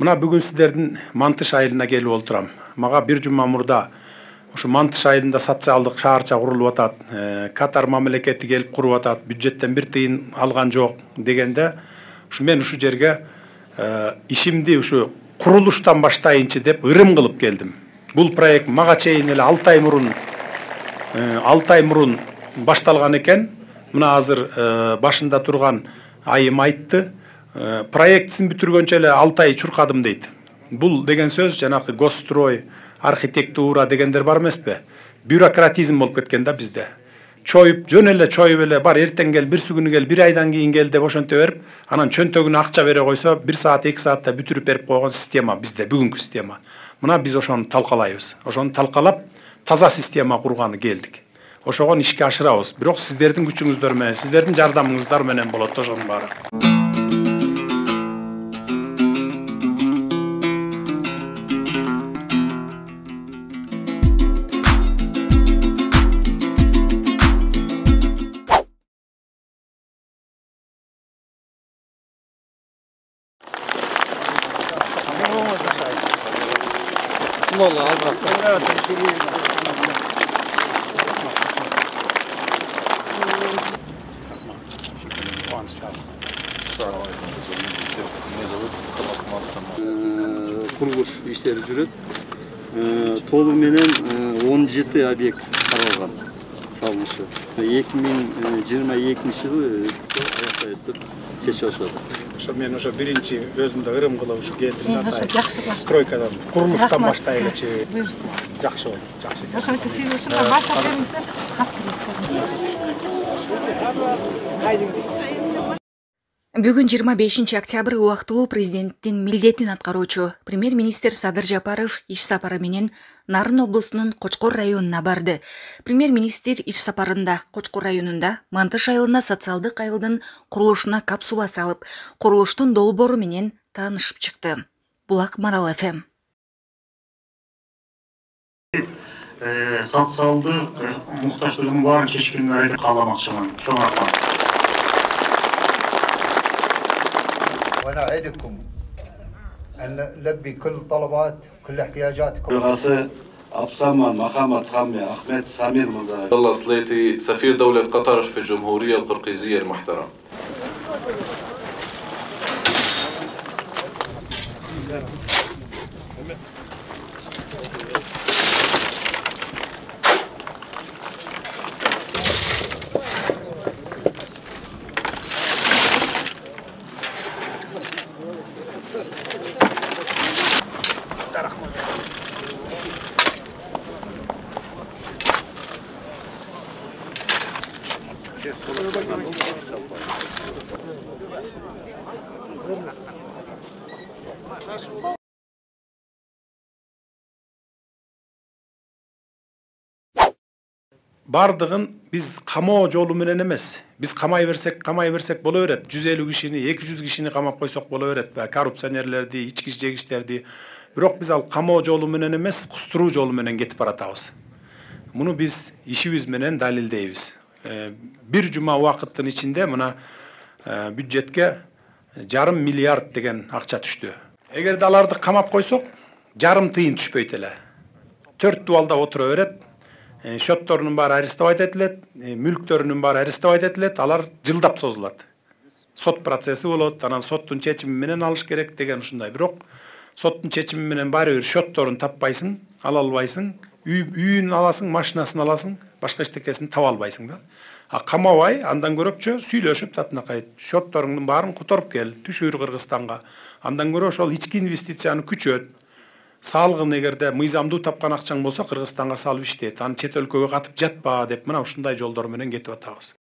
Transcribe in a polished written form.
Мына бүгүн сиздердин Мантыш айылына келип отурам. Мага бир жума мурда ушу Мантыш айылында социалдык шаарча курулуп атат, Катар мамлекети келип куруп атат, бюджеттен бир тыйын алган жок дегенде, мен ушу жерге ишимди ушу курулуштан баштайынчы деп ырым кылып келдим. Бул проект мага чейин эле 6 ай мурун башталган экен. Мына азыр башында турган айым айтты. Проектсин бүтүргөнчө эле 6 ай чуркадым дейт. Бул деген сөз жанакы госстрой, архитектура дегендер бар эмеспи? Бюрократизм болуп кеткен да бизде. Жөн эле чоюп эле бар эртең кел, бир күнү кел, бир айдан кийин кел деп ошентип берип, анан чөнтөгүнө акча бере койсо, 1 саат, 2 саатта бүтүрүп берип койгон система бизде бүгүнкү система. Мына биз ошону талкалайбыз. Ошону талкалап, таза система курганы келдик. Ошогон ишке ашырабыз. Бирок сиздердин күчүңүздөр менен, сиздердин жардамыңыздар менен болот ошонун баары. Kuruluş işleri жүрөт. Толу менен 17 объект каралган салынышы. 2022 жылы аяктайбыз деп чечип атышат. Ошо мен ошо биринчи өзүмдө ырым кылып ушу келдим да. Стройкадан, курулуштан баштайлычы. Жакшы болду, жакшы. Ошончо сиз ушундан баштап бериңиздер. Бүгүн 25 октябрь убактылуу президенттин милдетин аткаруучу премьер-министр Садыр Жапаров иш сапары менен Нарын облусунун Кочкор районуна барды. Премьер-министр иш сапарында Кочкор районунда Мантыш айылына социалдык айылдын курулушуна капсула салып, курулуштун долбоору менен таанышып чыкты. Булак Марал ФМ. Социалдык муктаждыгын баарын чечкенге аракет кааламакчымын. وأنا أعدكم أن نلبي كل الطلبات كل احتياجاتكم. أبسام مقامة خامي أحمد سامير مدار. الله صليتي سفير دولة قطر في الجمهورية القرقيزية المحترم. Бардыгын биз камоо жолу менен эмес. Биз камай берсек боло берет. 150 кишини, 200 кишини камап койсок боло берет. Коррупционерлерди, ички жегичтерди. Бирок биз ал камоо жолу менен эмес, кустуруу жолу менен кетип баратабыз. Муну биз ишибиз менен далилдейбиз. Бир жума убакыттын ичинде мына бюджетке 1,5 миллиард деген акча түштү. Эгерде аларды камап койсок, 1,5 тыйын түшпөйт эле. 4 дубалда отура берет. Шотторунун баары арестовать этилет, мүлктөрүнүн баары арестовать этилет, алар жылдап созулат. Сот процесси болот, анан соттун чечими менен алыш керек деген ушундай. Бирок соттун чечими менен баары бир шотторун таппайсың, ала албайсың, үйүн аласың, машинасын аласың, башка эчтекесин таба албайсың да. Камабай, андан көрөкчө сүйлөшүп татынакай шотторуңдун баарын которуп кел, түшүр Кыргызстанга. Андан көрө ошол ички инвестицияны күчөт. Салгын эгерде мыйзамдуу тапкан акчаң болсо Кыргызстанга салып иштет. Аны чет өлкөгө катып жатпа деп мына ушундай жолдор менен кетип атабыз.